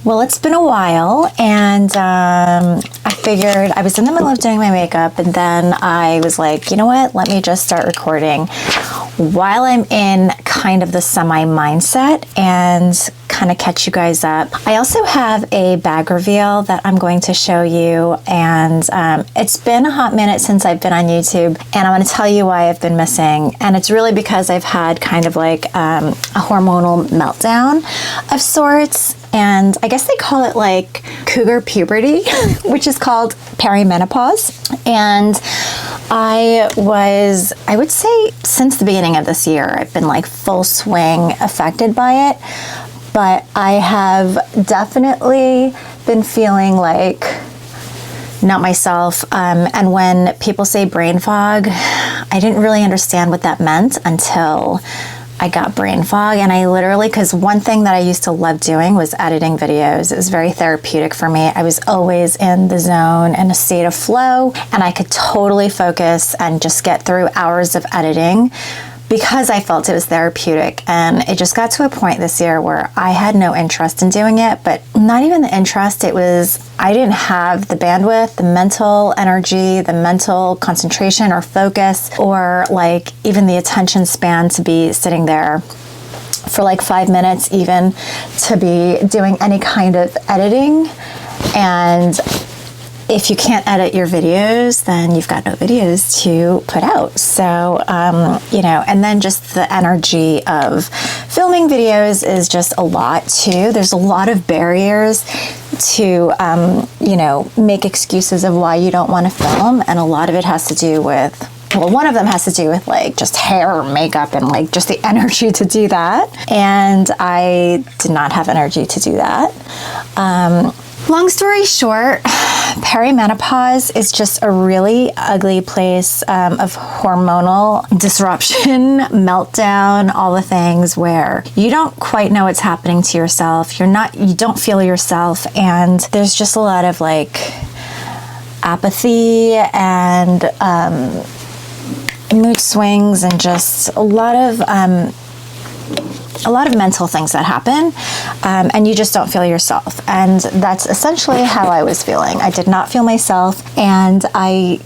Well, it's been a while, and I figured I was in the middle of doing my makeup, and then I was like, you know what, let me just start recording while I'm in kind of the semi mindset and kind of catch you guys up. I also have a bag reveal that I'm going to show you, and it's been a hot minute since I've been on YouTube, and I'm going to tell you why I've been missing. And it's really because I've had kind of like a hormonal meltdown of sorts. And I guess they call it like cougar puberty, which is called perimenopause. And I would say since the beginning of this year, I've been like full swing affected by it. But I have definitely been feeling like not myself. And when people say brain fog, I didn't really understand what that meant until I got brain fog. And I literally, because one thing that I used to love doing was editing videos. It was very therapeutic for me. I was always in the zone, in a state of flow, and I could totally focus and just get through hours of editing because I felt it was therapeutic. And it just got to a point this year where I had no interest in doing it, but not even the interest, it was, I didn't have the bandwidth, the mental energy, the mental concentration or focus, or like even the attention span to be sitting there for like 5 minutes even to be doing any kind of editing. And if you can't edit your videos, then you've got no videos to put out. So, you know, and then just the energy of filming videos is just a lot too. There's a lot of barriers to, you know, make excuses of why you don't want to film. And a lot of it has to do with, well, one of them has to do with like just hair or makeup and like just the energy to do that. And I did not have energy to do that. Long story short, perimenopause is just a really ugly place of hormonal disruption, meltdown, all the things where you don't quite know what's happening to yourself. You don't feel yourself, and there's just a lot of like apathy and mood swings and just a lot of mental things that happen, and you just don't feel yourself. And that's essentially how I was feeling. I did not feel myself, and I,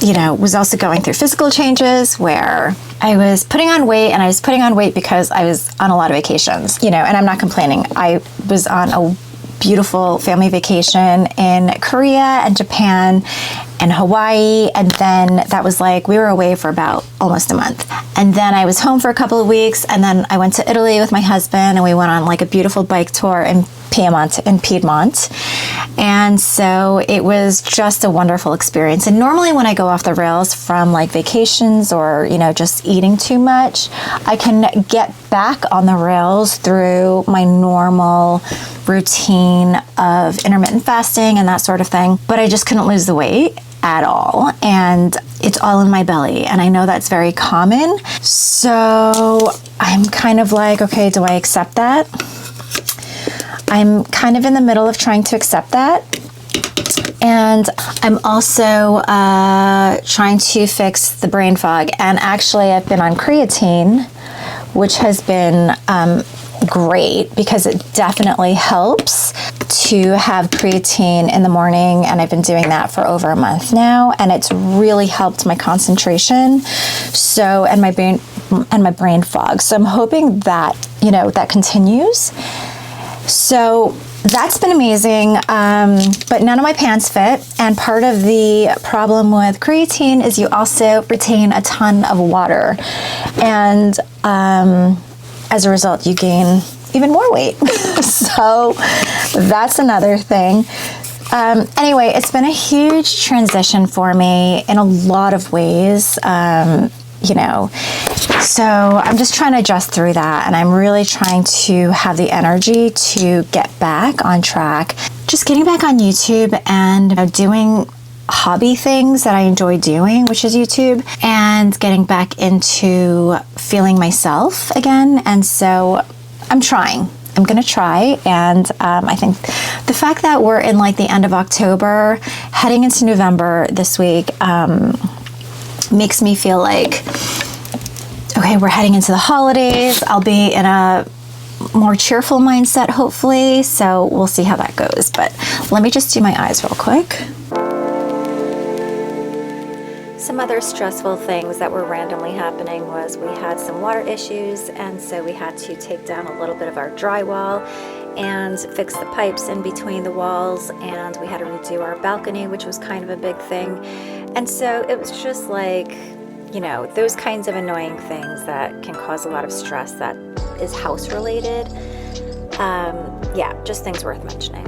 you know, was also going through physical changes where I was putting on weight, and I was putting on weight because I was on a lot of vacations, you know, and I'm not complaining. I was on a beautiful family vacation in Korea and Japan and Hawaii, and then that was like, we were away for about almost a month. And then I was home for a couple of weeks, and then I went to Italy with my husband, and we went on like a beautiful bike tour in Piedmont. And so it was just a wonderful experience. And normally when I go off the rails from like vacations or, you know, just eating too much, I can get back on the rails through my normal routine of intermittent fasting and that sort of thing. But I just couldn't lose the weight at all, and it's all in my belly, and I know that's very common. So I'm kind of like, okay, do I accept that? I'm kind of in the middle of trying to accept that, and I'm also trying to fix the brain fog. And actually I've been on creatine, which has been great because it definitely helps to have creatine in the morning, and I've been doing that for over a month now, and it's really helped my concentration, so, and my brain fog. So I'm hoping that, you know, that continues. So that's been amazing, but none of my pants fit. And part of the problem with creatine is you also retain a ton of water, and as a result, you gain even more weight. So that's another thing. Anyway, it's been a huge transition for me in a lot of ways, you know, so I'm just trying to adjust through that, and I'm really trying to have the energy to get back on track, just getting back on YouTube and, you know, doing hobby things that I enjoy doing, which is YouTube, and getting back into feeling myself again. And so I'm going to try. And I think the fact that we're in like the end of October, heading into November this week, makes me feel like, okay, we're heading into the holidays. I'll be in a more cheerful mindset, hopefully. So we'll see how that goes. But let me just do my eyes real quick. Some other stressful things that were randomly happening was we had some water issues, and so we had to take down a little bit of our drywall and fix the pipes in between the walls, and we had to redo our balcony, which was kind of a big thing. And so it was just like, you know, those kinds of annoying things that can cause a lot of stress that is house related. Yeah, just things worth mentioning.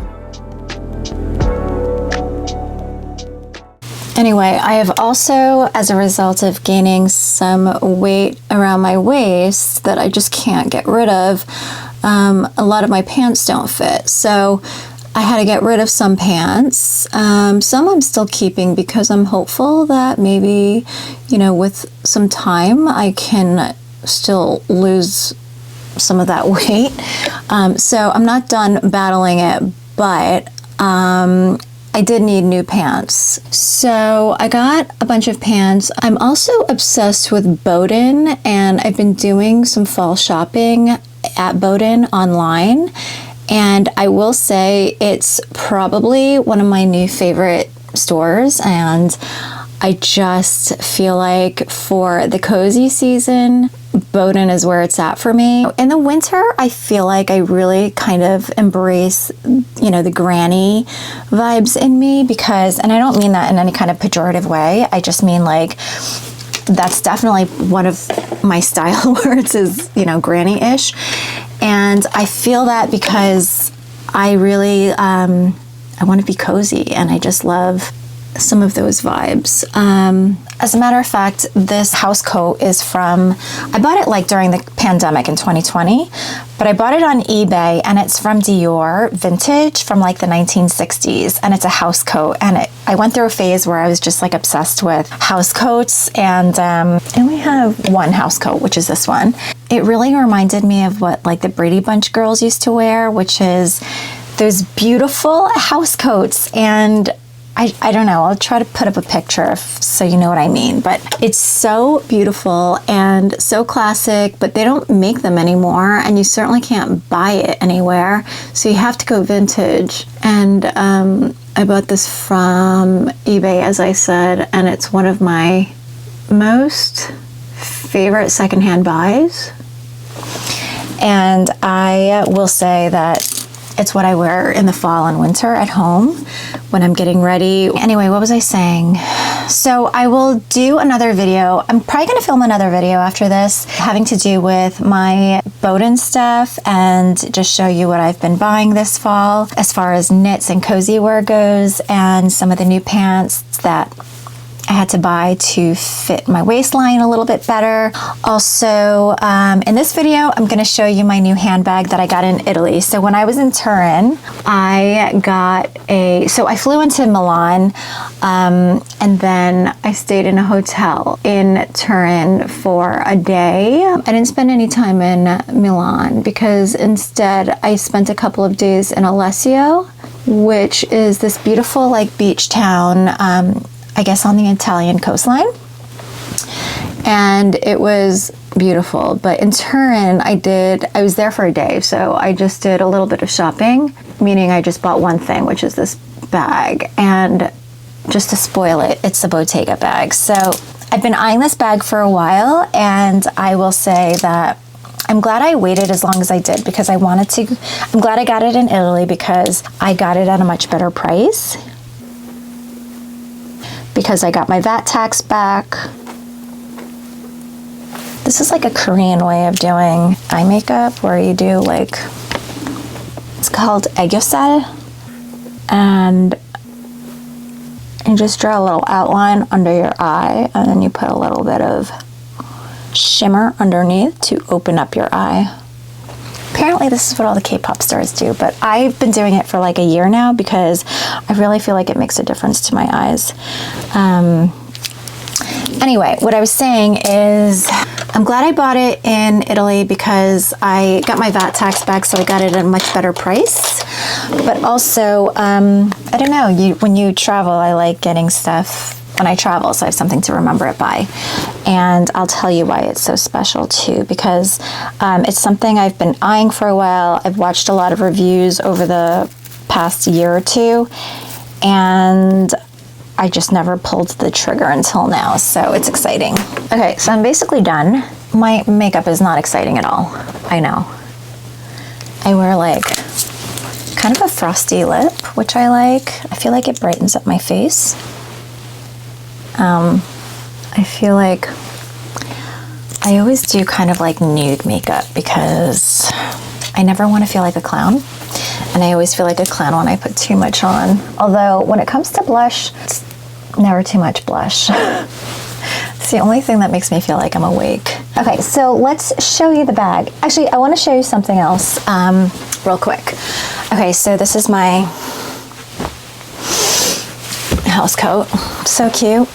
Anyway, I have also, as a result of gaining some weight around my waist that I just can't get rid of, a lot of my pants don't fit. So I had to get rid of some pants. Some I'm still keeping because I'm hopeful that maybe, you know, with some time I can still lose some of that weight. So I'm not done battling it, but I did need new pants. So I got a bunch of pants. I'm also obsessed with Boden, and I've been doing some fall shopping at Boden online. And I will say it's probably one of my new favorite stores, and I just feel like for the cozy season, Boden is where it's at for me. In the winter, I feel like I really kind of embrace, you know, the granny vibes in me because, and I don't mean that in any kind of pejorative way, I just mean like, that's definitely one of my style words is, you know, granny-ish. And I feel that because I really, I want to be cozy, and I just love some of those vibes. As a matter of fact, this house coat is from, I bought it like during the pandemic in 2020, but I bought it on eBay, and it's from Dior, vintage from like the 1960s, and it's a house coat. And I went through a phase where I was just like obsessed with house coats, and I only have one house coat, which is this one. It really reminded me of what like the Brady Bunch girls used to wear, which is those beautiful house coats. And I don't know, I'll try to put up a picture so you know what I mean, but it's so beautiful and so classic, but they don't make them anymore, and you certainly can't buy it anywhere, so you have to go vintage. And I bought this from eBay, as I said, and it's one of my most favorite secondhand buys. And I will say that it's what I wear in the fall and winter at home when I'm getting ready. Anyway, what was I saying? So I will do another video. I'm probably going to film another video after this having to do with my Boden stuff and just show you what I've been buying this fall as far as knits and cozy wear goes, and some of the new pants that I had to buy to fit my waistline a little bit better. Also, in this video, I'm going to show you my new handbag that I got in Italy. So when I was in Turin, I flew into Milan, and then I stayed in a hotel in Turin for a day. I didn't spend any time in Milan because instead I spent a couple of days in Alessio, which is this beautiful like beach town, I guess on the Italian coastline, and it was beautiful. But in Turin, I was there for a day, so I just did a little bit of shopping, meaning I just bought one thing, which is this bag, and just to spoil it, it's the Bottega bag. So I've been eyeing this bag for a while, and I will say that I'm glad I waited as long as I did because I'm glad I got it in Italy because I got it at a much better price, because I got my VAT tax back. This is like a Korean way of doing eye makeup where you do like, it's called aegyosal, and you just draw a little outline under your eye, and then you put a little bit of shimmer underneath to open up your eye. Apparently this is what all the K-pop stars do, but I've been doing it for like a year now because I really feel like it makes a difference to my eyes. Anyway, what I was saying is I'm glad I bought it in Italy because I got my VAT tax back, so I got it at a much better price. But also, I don't know, when you travel, I like getting stuff when I travel, so I have something to remember it by. And I'll tell you why it's so special too, because it's something I've been eyeing for a while. I've watched a lot of reviews over the past year or two, and I just never pulled the trigger until now, so it's exciting. Okay, so I'm basically done. My makeup is not exciting at all, I know. I wear like kind of a frosty lip, which I like. I feel like it brightens up my face. I feel like I always do kind of like nude makeup because I never want to feel like a clown. And I always feel like a clown when I put too much on. Although when it comes to blush, it's never too much blush. It's the only thing that makes me feel like I'm awake. Okay, so let's show you the bag. Actually, I want to show you something else real quick. Okay, so this is my house coat. So cute.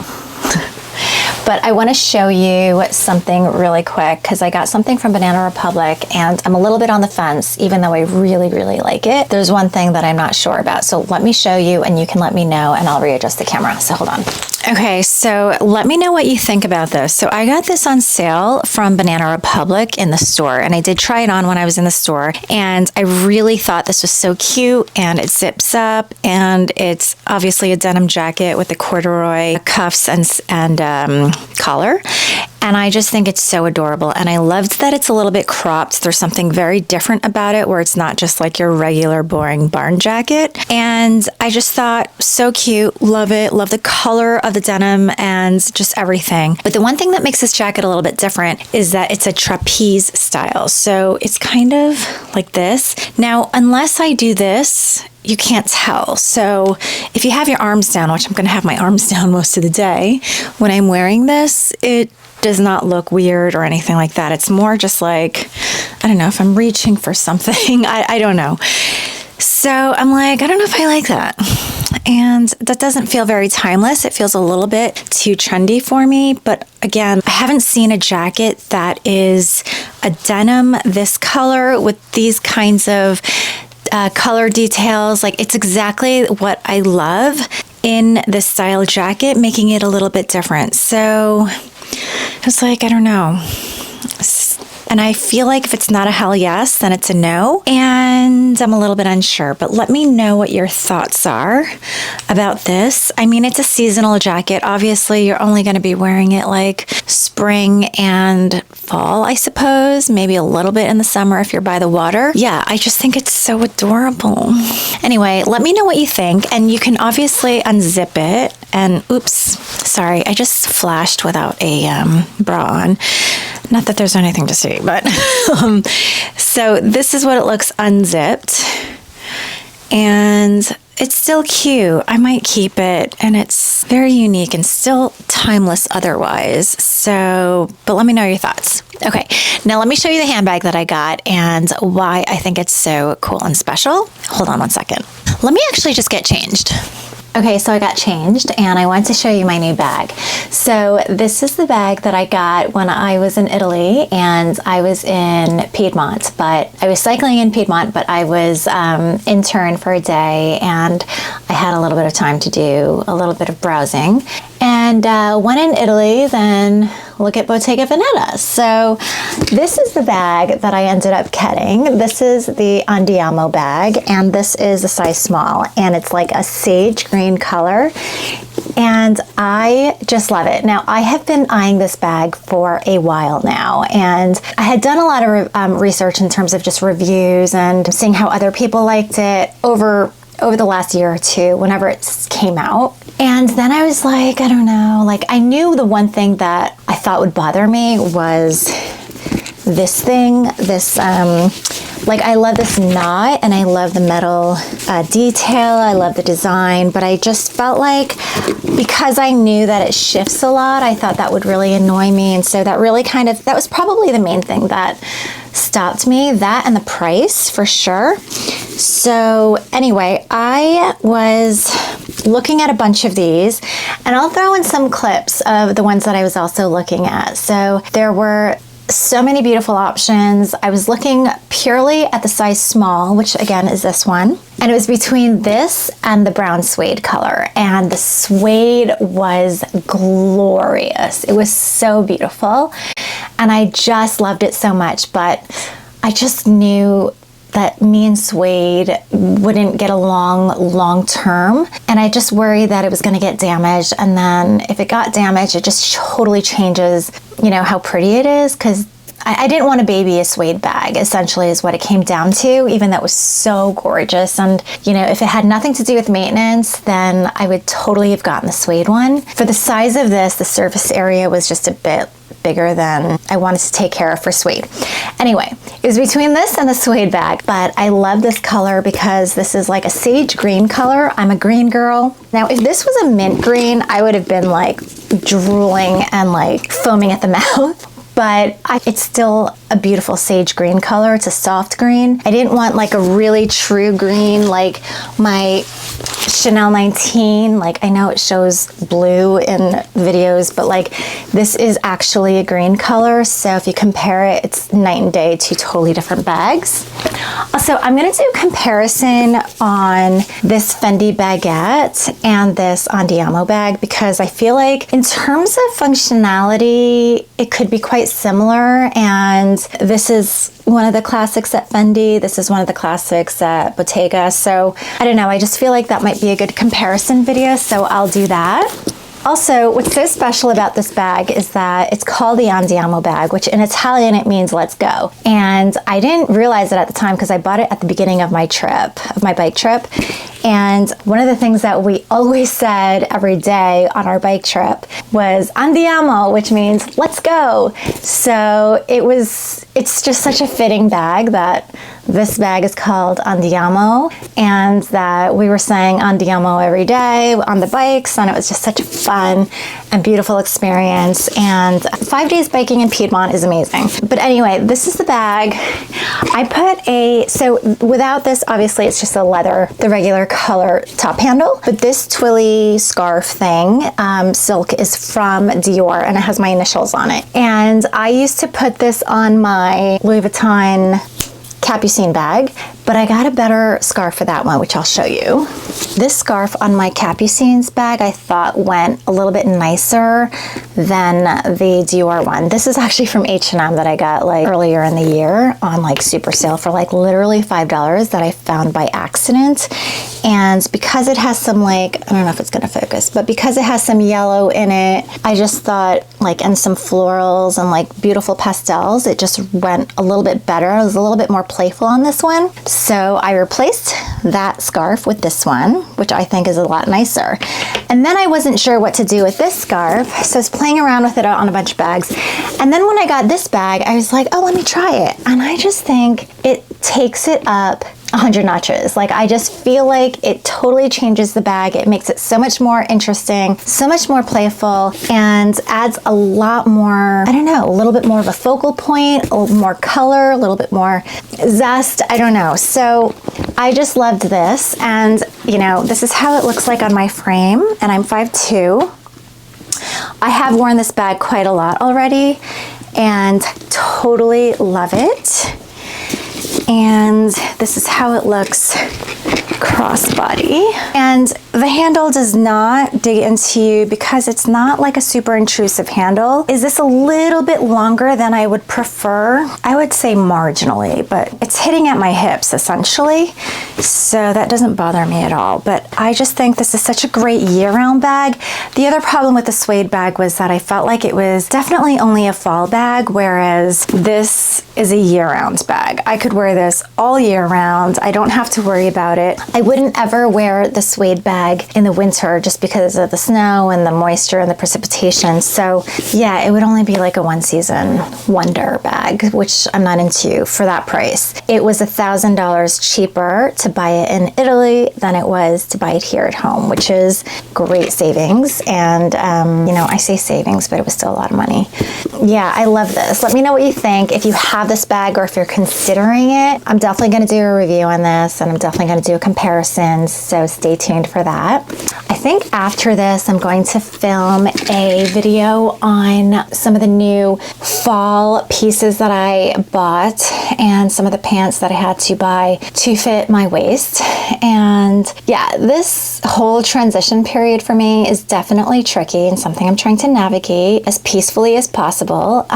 But I want to show you something really quick because I got something from Banana Republic and I'm a little bit on the fence, even though I really, really like it. There's one thing that I'm not sure about. So let me show you and you can let me know and I'll readjust the camera. So hold on. Okay, so let me know what you think about this. So I got this on sale from Banana Republic in the store, and I did try it on when I was in the store, and I really thought this was so cute, and it zips up, and it's obviously a denim jacket with the corduroy cuffs and collar. And I just think it's so adorable. And I loved that it's a little bit cropped. There's something very different about it where it's not just like your regular boring barn jacket. And I just thought, so cute, love it, love the color of the denim and just everything. But the one thing that makes this jacket a little bit different is that it's a trapeze style. So it's kind of like this. Now, unless I do this, you can't tell. So if you have your arms down, which I'm going to have my arms down most of the day, when I'm wearing this, it does not look weird or anything like that. It's more just like, I don't know, if I'm reaching for something, I don't know. So I'm like, I don't know if I like that. And that doesn't feel very timeless. It feels a little bit too trendy for me. But again, I haven't seen a jacket that is a denim this color with these kinds of color details. Like, it's exactly what I love in this style jacket, making it a little bit different. So it's like, I don't know. And I feel like if it's not a hell yes, then it's a no. And I'm a little bit unsure, but let me know what your thoughts are about this. I mean, it's a seasonal jacket. Obviously, you're only going to be wearing it like spring and fall, I suppose. Maybe a little bit in the summer if you're by the water. Yeah, I just think it's so adorable. Anyway, let me know what you think. And you can obviously unzip it. And oops, sorry, I just flashed without a bra on. Not that there's anything to see, but so this is what it looks unzipped, and it's still cute. I might keep it, and it's very unique and still timeless otherwise. So, but let me know your thoughts. Okay, now let me show you the handbag that I got and why I think it's so cool and special. Hold on one second. Let me actually just get changed. Okay, so I got changed and I wanted to show you my new bag. So this is the bag that I got when I was in Italy and I was in Piedmont, but I was cycling in Piedmont, but I was intern for a day and I had a little bit of time to do a little bit of browsing. And when in Italy, then look at Bottega Veneta. So this is the bag that I ended up getting. This is the Andiamo bag, and this is a size small, and it's like a sage green color, and I just love it. Now, I have been eyeing this bag for a while now, and I had done a lot of research in terms of just reviews and seeing how other people liked it over the last year or two whenever it came out. And then I was like, I don't know, like I knew the one thing that I thought would bother me was this thing, this, like I love this knot and I love the metal detail, I love the design, but I just felt like because I knew that it shifts a lot, I thought that would really annoy me. And so that really that was probably the main thing that stopped me, that and the price for sure. So anyway, I was looking at a bunch of these, and I'll throw in some clips of the ones that I was also looking at. So there were So many beautiful options. I was looking purely at the size small, which again is this one. And it was between this and the brown suede color. And the suede was glorious. It was so beautiful. And I just loved it so much. But I just knew that me and suede wouldn't get along long term. And I just worried that it was gonna get damaged. And then if it got damaged, it just totally changes, you know, how pretty it is. Because I didn't want to baby a suede bag, essentially is what it came down to, even though it was so gorgeous. And, you know, if it had nothing to do with maintenance, then I would totally have gotten the suede one. For the size of this, the surface area was just a bit bigger than I wanted to take care of for suede. Anyway, it was between this and the suede bag, but I love this color because this is like a sage green color. I'm a green girl. Now, if this was a mint green, I would have been like drooling and like foaming at the mouth. But it's still a beautiful sage green color. It's a soft green. I didn't want like a really true green like my Chanel 19. Like, I know it shows blue in videos, but like this is actually a green color. So if you compare it, it's night and day, two totally different bags. Also, I'm gonna do a comparison on this Fendi baguette and this Andiamo bag because I feel like in terms of functionality, it could be quite similar. And this is one of the classics at Fendi. This is one of the classics at Bottega. So I don't know, I just feel like that might be a good comparison video. So I'll do that. Also, what's so special about this bag is that it's called the Andiamo bag, which in Italian it means let's go. And I didn't realize it at the time because I bought it at the beginning of my trip, of my bike trip. And one of the things that we always said every day on our bike trip was Andiamo, which means let's go. So it's just such a fitting bag that this bag is called Andiamo, and that we were saying Andiamo every day on the bikes, and it was just such a fun and beautiful experience. And 5 days biking in Piedmont is amazing. But anyway, this is the bag. I put so without this, obviously it's just a leather, the regular color top handle, but this twilly scarf thing, silk, is from Dior, and it has my initials on it. And I used to put this on my Louis Vuitton Capucine bag, but I got a better scarf for that one, which I'll show you. This scarf on my Capucines bag I thought went a little bit nicer than the Dior one. This is actually from H&M that I got like earlier in the year on like super sale for like literally $5 that I found by accident. And because it has some like, I don't know if it's gonna focus, but because it has some yellow in it, I just thought like, and some florals and like beautiful pastels, it just went a little bit better. It was a little bit more playful on this one. So I replaced that scarf with this one, which I think is a lot nicer. And then I wasn't sure what to do with this scarf, so I was playing around with it on a bunch of bags. And then when I got this bag, I was like, oh, let me try it. And I just think it takes it up 100 notches. Like, I just feel like it totally changes the bag. It makes it so much more interesting, so much more playful, and adds a lot more, I don't know, a little bit more of a focal point, a little more color, a little bit more zest, I don't know. So I just loved this, and you know, this is how it looks like on my frame, and I'm 5'2". I have worn this bag quite a lot already and totally love it. And this is how it looks crossbody. And the handle does not dig into you because it's not like a super intrusive handle. Is this a little bit longer than I would prefer? I would say marginally, but it's hitting at my hips essentially. So that doesn't bother me at all. But I just think this is such a great year-round bag. The other problem with the suede bag was that I felt like it was definitely only a fall bag, whereas this is a year-round bag. I could wear this all year round. I don't have to worry about it. I wouldn't ever wear the suede bag in the winter just because of the snow and the moisture and the precipitation. So yeah, it would only be like a one season wonder bag, which I'm not into for that price. It was $1,000 cheaper to buy it in Italy than it was to buy it here at home, which is great savings. And you know, I say savings, but it was still a lot of money. Yeah, I love this. Let me know what you think. If you have this bag or if you're considering it, I'm definitely going to do a review on this, and I'm definitely going to do a comparison comparisons, so stay tuned for that. I think after this, I'm going to film a video on some of the new fall pieces that I bought and some of the pants that I had to buy to fit my waist. And yeah, this whole transition period for me is definitely tricky and something I'm trying to navigate as peacefully as possible,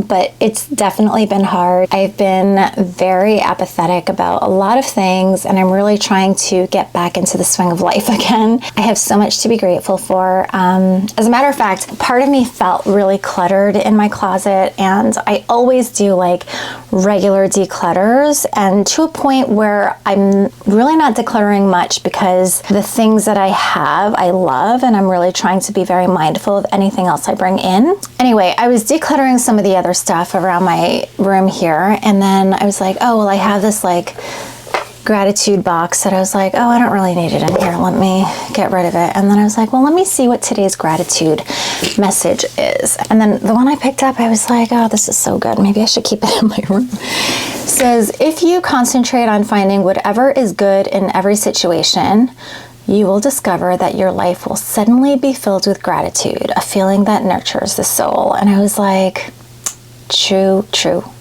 but it's definitely been hard. I've been very apathetic about a lot of things, and I'm really trying to get back into the swing of life again. I have so much to be grateful for. As a matter of fact, part of me felt really cluttered in my closet, and I always do like regular declutters, and to a point where I'm really not decluttering much because the things that I have, I love, and I'm really trying to be very mindful of anything else I bring in. Anyway, I was decluttering some of the other stuff around my room here, and then I was like, oh, well, I have this like gratitude box that I was like, oh, I don't really need it in here. Let me get rid of it. And then I was like, well, let me see what today's gratitude message is. And then the one I picked up, I was like, oh, this is so good. Maybe I should keep it in my room. It says, if you concentrate on finding whatever is good in every situation, you will discover that your life will suddenly be filled with gratitude, a feeling that nurtures the soul. And I was like, true,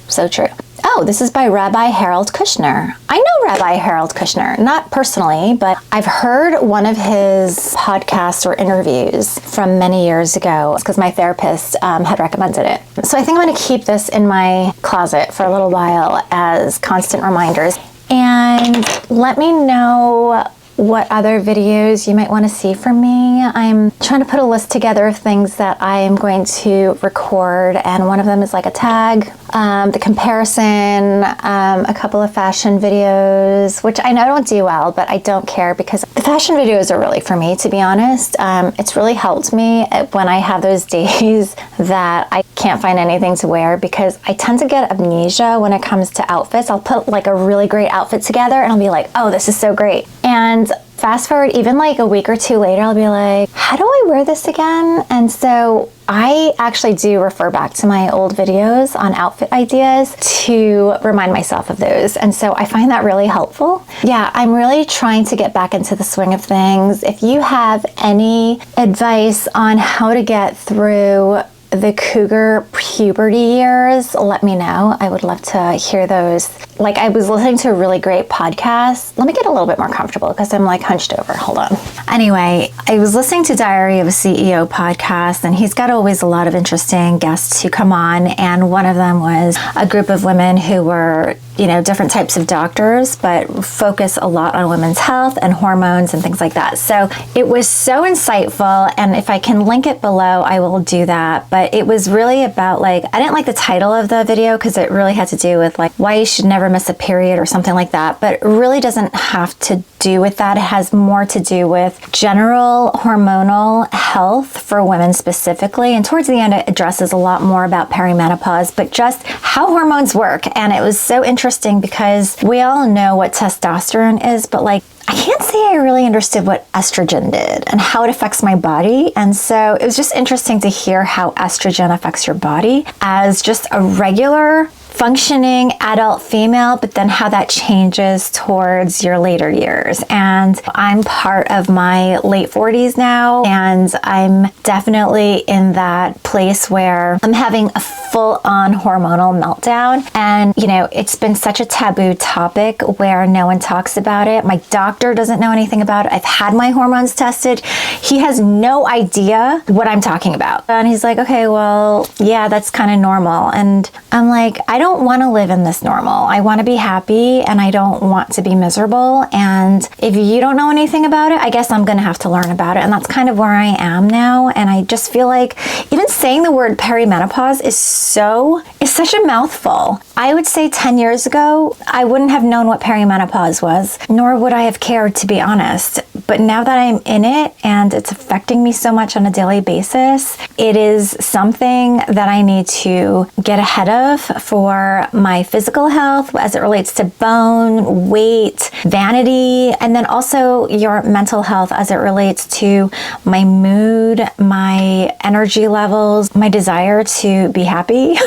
so true. Oh, this is by Rabbi Harold Kushner. I know Rabbi Harold Kushner, not personally, but I've heard one of his podcasts or interviews from many years ago because my therapist had recommended it. So I think I'm going to keep this in my closet for a little while as constant reminders. And let me know what other videos you might want to see from me. I'm trying to put a list together of things that I am going to record, and one of them is like a tag, the comparison, a couple of fashion videos, which I know don't do well, but I don't care because the fashion videos are really for me, to be honest. It's really helped me when I have those days that I can't find anything to wear, because I tend to get amnesia when it comes to outfits. I'll put like a really great outfit together and I'll be like, oh, this is so great. And fast forward even like a week or two later, I'll be like, how do I wear this again? And so I actually do refer back to my old videos on outfit ideas to remind myself of those. And so I find that really helpful. Yeah, I'm really trying to get back into the swing of things. If you have any advice on how to get through the cougar puberty years, let me know. I would love to hear those. Like, I was listening to a really great podcast. Let me get a little bit more comfortable because I'm like hunched over. Hold on. Anyway, I was listening to Diary of a CEO podcast, and he's got always a lot of interesting guests who come on. And one of them was a group of women who were, you know, different types of doctors, but focus a lot on women's health and hormones and things like that. So it was so insightful. And if I can link it below, I will do that. But it was really about like, I didn't like the title of the video because it really had to do with like why you should never miss a period or something like that. But it really doesn't have to do with that. It has more to do with general hormonal health for women specifically. And towards the end, it addresses a lot more about perimenopause, but just how hormones work. And it was so interesting because we all know what testosterone is, but like, I can't say I really understood what estrogen did and how it affects my body. And so it was just interesting to hear how estrogen affects your body as just a regular functioning adult female, but then how that changes towards your later years. And I'm part of my late 40s now, and I'm definitely in that place where I'm having a full-on hormonal meltdown. And, you know, it's been such a taboo topic where no one talks about it. My doctor doesn't know anything about it. I've had my hormones tested. He has no idea what I'm talking about. And he's like, okay, well, yeah, that's kind of normal. And I'm like, I don't want to live in this normal. I want to be happy and I don't want to be miserable. And if you don't know anything about it, I guess I'm going to have to learn about it. And that's kind of where I am now. And I just feel like even saying the word perimenopause is such a mouthful. I would say 10 years ago, I wouldn't have known what perimenopause was, nor would I have cared, to be honest. But now that I'm in it and it's affecting me so much on a daily basis, it is something that I need to get ahead of for my physical health as it relates to bone, weight, vanity, and then also your mental health as it relates to my mood, my energy levels, my desire to be happy.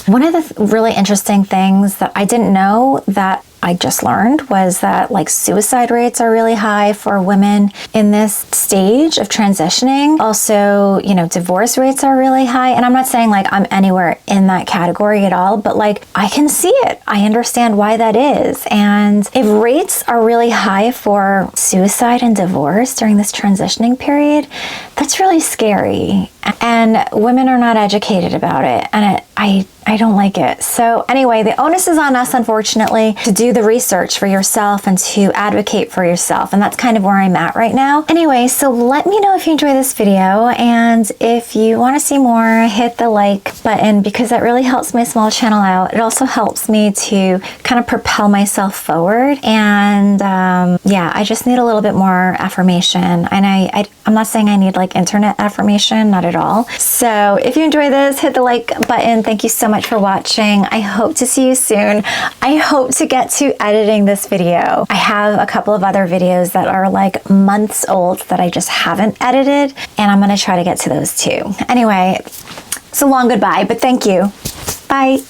One of the really interesting things that I didn't know that I just learned was that like suicide rates are really high for women in this stage of transitioning. Also, you know, divorce rates are really high. And I'm not saying like I'm anywhere in that category at all, but like I can see it. I understand why that is. And if rates are really high for suicide and divorce during this transitioning period, that's really scary. And women are not educated about it. And I don't like it. So anyway, the onus is on us, unfortunately, to do the research for yourself and to advocate for yourself. And that's kind of where I'm at right now. Anyway, so let me know if you enjoy this video. And if you want to see more, hit the like button because that really helps my small channel out. It also helps me to kind of propel myself forward. And yeah, I just need a little bit more affirmation. And I'm not saying I need like internet affirmation, not at all. So if you enjoy this, hit the like button. Thank you so much for watching. I hope to see you soon. I hope to get to editing this video. I have a couple of other videos that are like months old that I just haven't edited, and I'm going to try to get to those too. Anyway, it's a long goodbye, but thank you. Bye.